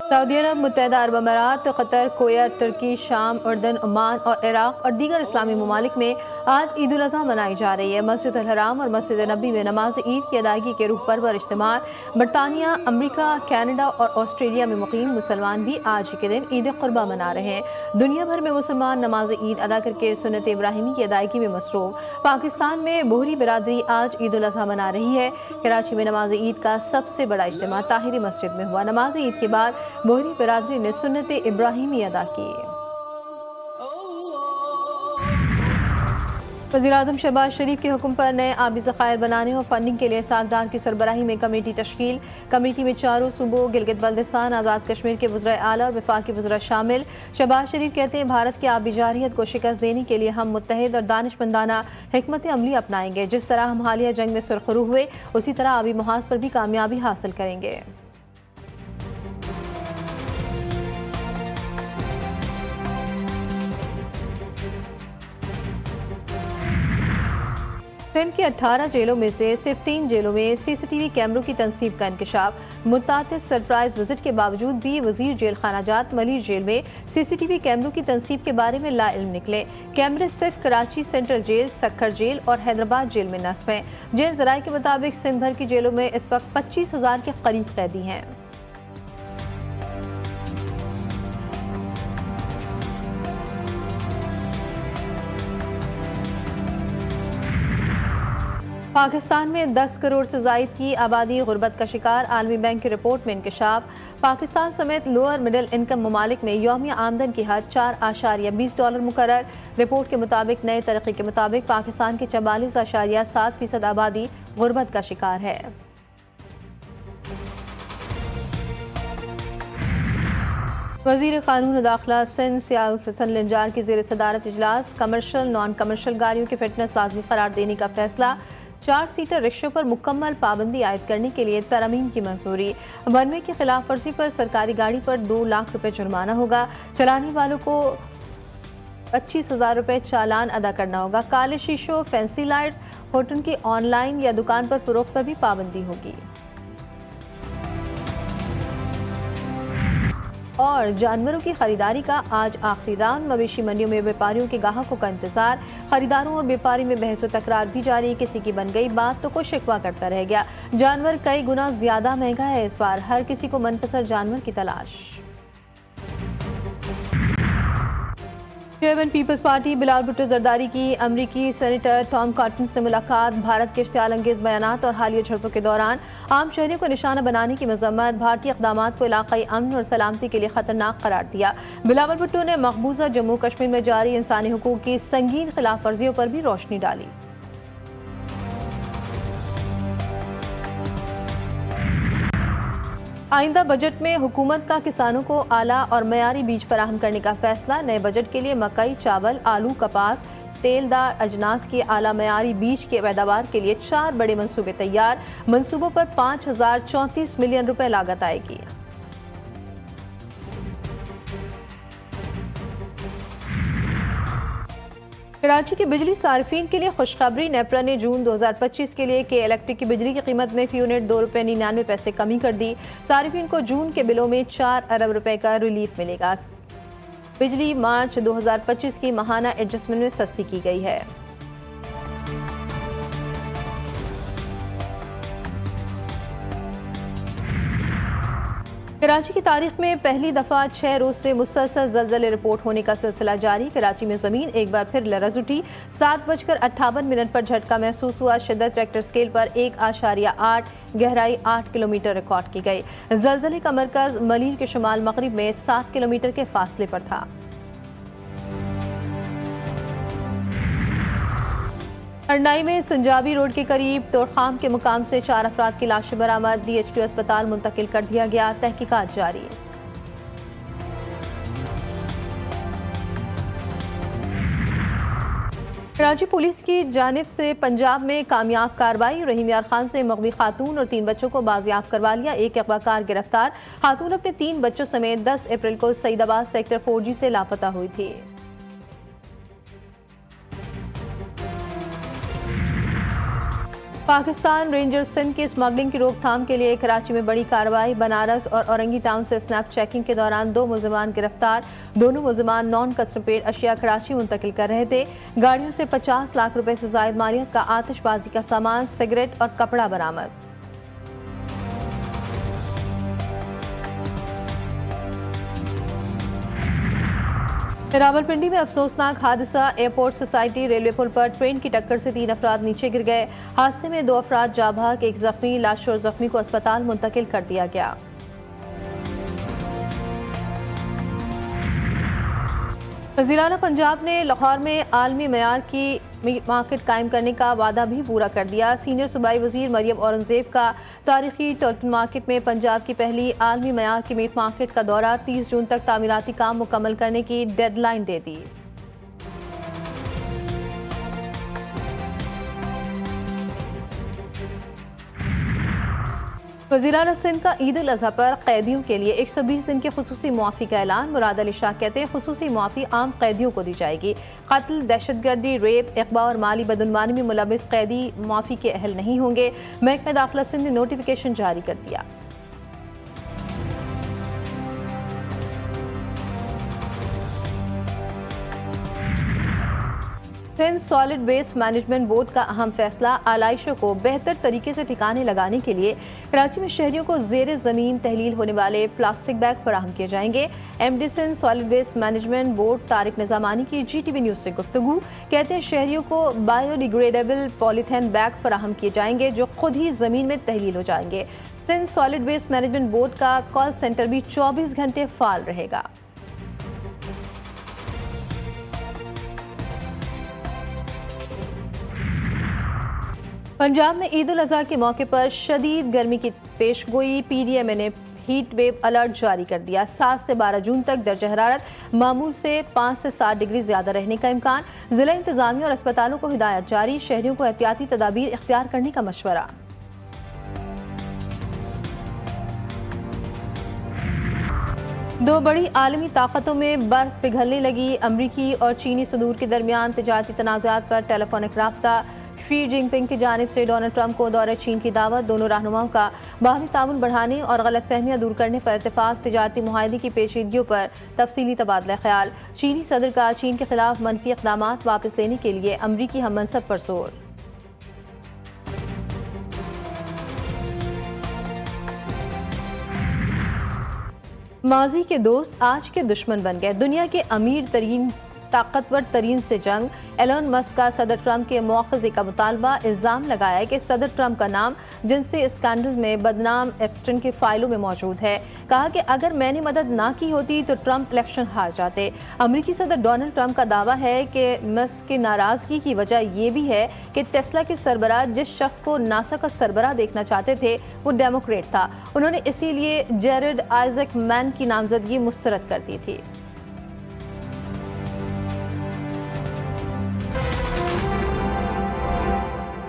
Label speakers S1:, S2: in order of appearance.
S1: Saudi अरब, मुत्तहदा अरब अमारात, Qatar, Kuwait, तुर्की, शाम, उर्दन, Oman और इराक और दीगर इस्लामी ममालिक में आज ईद उल अज़हा मनाई जा रही है। मस्जिद अल हराम और मस्जिद नबी में नमाज ईद की अदायगी के रूह पर इज्तिमा। बरतानिया, अमरीका, कैनेडा और ऑस्ट्रेलिया में मुकीम मुसलमान भी आज के दिन ईद कुर्बा मना रहे हैं। दुनिया भर में मुसलमान नमाज ईद अदा करके सुन्नत इब्राहिमी की अदायगी में मसरूफ। पाकिस्तान में बोहरी बिरादरी आज ईद उल अज़हा मना रही है। कराची में नमाज ईद का सबसे बड़ा इज्तिमा ताहिरी मस्जिद में हुआ। नमाज ईद के बाद बोहरी बिरादरी ने सुन्नत इब्राहिमी अदा की। वज़ीर-ए-आज़म शहबाज शरीफ के हुक्म पर नए आबी ज़खायर बनाने और फंडिंग के लिए सागदार की सरबराही में कमेटी तश्कील। कमेटी में चारों सूबों गिलगित बल्तिस्तान, आज़ाद कश्मीर के वज़ीर आला और वफाकी वज़ीर शामिल। शहबाज शरीफ कहते हैं, भारत की आबी जारियत को शिकस्त देने के लिए हम मुत्तहिद और दानिशमंदाना हिकमत अमली अपनाएंगे। जिस तरह हम हालिया जंग में सुरखरू हुए, उसी तरह आबी मुहाज पर भी कामयाबी हासिल करेंगे। सिंध की 18 जेलों में से सिर्फ 3 जेलों में सीसीटीवी कैमरों की तनसीब का इंकशाफ। मुतातिद सरप्राइज विजिट के बावजूद भी वजीर जेल खानाजात मलिर जेल में सीसीटीवी कैमरों की तनसीब के बारे में लाइल्म निकले। कैमरे सिर्फ Karachi central jail, Sukkur jail और हैदराबाद जेल में नस्ब हैं। जेल जराये के मुताबिक सिंध भर की जेलों में इस वक्त 25,000 के करीब कैदी हैं। पाकिस्तान में 10 करोड़ से ज़ायद की आबादी गुर्बत का शिकार। आलमी बैंक की रिपोर्ट में इंकशाफ। पाकिस्तान समेत लोअर मिडिल इनकम ममालिक में यौमिया आमदन की हद $4.20 मुकर्रर। रिपोर्ट के मुताबिक नए तरीके के मुताबिक पाकिस्तान की 44.7% आबादी गुर्बत का शिकार है। वज़ीर क़ानून दाखिला सिंध सियाउल हसन लिंजार की ज़ेर सदारत इजलास। कमर्शल नॉन कमर्शल गाड़ियों की फिटनेस लाजमी करार देने का फैसला। 4 सीटर रिक्शों पर मुकम्मल पाबंदी आयद करने के लिए तरमीम की मंजूरी। बनवे की खिलाफ वर्जी पर सरकारी गाड़ी पर 2 लाख रुपए जुर्माना होगा। चलाने वालों को 25,000 रुपए चालान अदा करना होगा। काले शीशों, फैंसी लाइट्स, होटल की ऑनलाइन या दुकान पर फरोख्त पर भी पाबंदी होगी। और जानवरों की खरीदारी का आज आखिरी राउंड। मवेशी मंडियों में व्यापारियों के ग्राहकों का इंतजार। खरीदारों और व्यापारी में बहस व तकरार भी जारी। किसी की बन गई बात तो कोई शिकवा करता रह गया। जानवर कई गुना ज्यादा महंगा है इस बार। हर किसी को मनपसंद जानवर की तलाश। चेयरमैन पीपल्स पार्टी बिलावल भुट्टो जरदारी की अमरीकी सेनेटर टॉम कॉटन से मुलाकात। भारत के इश्तियाल अंगेज बयानात और हालिया झड़पों के दौरान आम शहरियों को निशाना बनाने की मजम्मत। भारतीय इक़दामात को इलाक़ाई अमन और सलामती के लिए खतरनाक करार दिया। बिलावल भुट्टो ने मकबूजा जम्मू कश्मीर में जारी इंसानी हुकूक की संगीन खिलाफ वर्जियों पर भी रोशनी डाली। आइंदा बजट में हुकूमत का किसानों को आला और मयारी बीज फराहम करने का फैसला। नए बजट के लिए मकई, चावल, आलू, कपास, तेलदार अजनास के आला मयारी बीज की पैदावार के लिए 4 बड़े मंसूबे तैयार। मंसूबों पर 5,034 मिलियन रुपए लागत आएगी। कराची के बिजली सार्फिन के लिए खुशखबरी। नेपरा ने जून 2025 के लिए के इलेक्ट्रिक की बिजली की कीमत में फी यूनिट ₹2.99 कमी कर दी। सार्फिन को जून के बिलों में 4 अरब रुपए का रिलीफ मिलेगा। बिजली मार्च 2025 की माहाना एडजस्टमेंट में सस्ती की गई है। कराची की तारीख में पहली दफा 6 रोज से मुसलसल ज़लज़ले रिपोर्ट होने का सिलसिला जारी। कराची में जमीन एक बार फिर लरज़ उठी। 7:58 पर झटका महसूस हुआ। शिद्दत रेक्टर स्केल पर 1.8, गहराई 8 किलोमीटर रिकॉर्ड की गई। ज़लज़ले का मरकज मलीर के शुमाल मगरिब में 7 किलोमीटर के फासले पर था। अरनाई में संजाबी रोड के करीब तोड़खाम के मुकाम से 4 अफराद की लाशें बरामद। DHQ अस्पताल मुंतकिल कर दिया गया। तहकीकात जारी है। कराची पुलिस की जानिब से पंजाब में कामयाब कार्रवाई। रहीम यार खान से मगवी खातून और 3 बच्चों को बाजियाब करवा लिया। एक अगवाकार गिरफ्तार। खातून अपने 3 बच्चों समेत 10 अप्रैल को सईदाबाद सेक्टर 4G से लापता हुई थी। पाकिस्तान रेंजर्स सिंध की स्मगलिंग की रोकथाम के लिए कराची में बड़ी कार्रवाई। बनारस और औरंगी टाउन से स्नैप चेकिंग के दौरान 2 मुलजमान गिरफ्तार। दोनों मुलजमान नॉन कस्टम पेड अशिया कराची मुंतकिल कर रहे थे। गाड़ियों से 50 लाख रुपए से जायद मालियत का आतिशबाजी का सामान, सिगरेट और कपड़ा बरामद। रावलपिंडी में अफसोसनाक हादसा। एयरपोर्ट सोसाइटी रेलवे पुल पर ट्रेन की टक्कर से 3 अफराद नीचे गिर गए। हादसे में 2 अफराद जाँ बहक, 1 जख्मी। लाश और जख्मी को अस्पताल मुंतकिल कर दिया गया। वज़ीर-ए-आला पंजाब ने लाहौर में आलमी मयार की मीट मार्केट कायम करने का वादा भी पूरा कर दिया। सीनियर सूबाई वज़ीर मरियम औरंगज़ेब का तारीखी टॉल्टन मार्केट में पंजाब की पहली आलमी मयार की मीट मार्केट का दौरा। 30 जून तक तामीराती काम मुकम्मल करने की डेडलाइन दे दी। वज़ीर-ए-आला सिंध का ईद उल अज़हा पर कैदियों के लिए 120 दिन के खुसूसी मुआफ़ी का ऐलान। मुराद अली शाह कहते हैं खुसूसी मुआफ़ी आम कैदियों को दी जाएगी। कत्ल, दहशतगर्दी, रेप, अगवा और माली बदउनवानी में मुलविस कैदी मुआफ़ी के अहल नहीं होंगे। महकमा दाखिला सिंध ने नोटिफिकेशन जारी कर दिया। Sindh solid waste management board का अहम फैसला। आलाइशों को बेहतर तरीके से ठिकाने लगाने के लिए कराची में शहरियों को जेर ज़मीन तहलील होने वाले प्लास्टिक बैग फराहम किए जाएंगे। MD Sindh solid waste management board Tariq Nizamani की GTV न्यूज़ से गुफ्तगू। कहते हैं शहरियों को बायोडिग्रेडेबल पॉलीथीन बैग फराहम किए जाएंगे जो खुद ही ज़मीन में तहलील हो जाएंगे। Sindh solid waste management board का कॉल सेंटर भी 24 घंटे फाल रहेगा। पंजाब में ईद उल अज़हा के मौके पर शदीद गर्मी की पेशगोई। PDMA ने हीट वेव अलर्ट जारी कर दिया। 7 से 12 जून तक दर्जा हरारत मामूल से 5 से 7 डिग्री ज्यादा रहने का इम्कान। जिला इंतजामिया और अस्पतालों को हिदायत जारी। शहरियों को एहतियाती तदाबीर इख्तियार करने का मशवरा। दो बड़ी आलमी ताकतों में बर्फ पिघलने लगी। अमरीकी और चीनी सदूर के दरमियान तिजारती तनाज़ात पर टेलीफोनिक राब्ता। शी जिनपिंग की जानिब से डोनाल्ड ट्रंप को दौरे चीन की दावत। दोनों रहनुमाओं का बाहमी ताउन बढ़ाने और गलतफहमियां दूर करने पर इत्तेफाक। तिजारती मुआहदे की पेचीदगियों पर तफसीली तबादला ख्याल। चीनी सदर का चीन के खिलाफ मनफी इक़दामात वापस लेने के लिए अमरीकी हम मनसब पर जोर। माजी के दोस्त आज के दुश्मन बन गए। दुनिया के अमीर तरीन ताकतवर तरीन से जंग। एलन मस्क का सदर ट्रंप के मुआखजे का मुतालबा। इल्जाम लगाया कि सदर ट्रंप का नाम जिनसे स्कैंडल में बदनाम एप्स्टीन की फाइलों में मौजूद है। कहा कि अगर मैंने मदद ना की होती तो ट्रंप इलेक्शन हार जाते। अमरीकी सदर डोनाल्ड ट्रंप का दावा है कि मस्क की नाराजगी की वजह यह भी है कि टेस्ला के सरबराह जिस शख्स को नासा का सरबराह देखना चाहते थे वो डेमोक्रेट था। उन्होंने इसीलिए जेरेड आइजक मैन की नामजदगी मुस्तरद कर दी थी।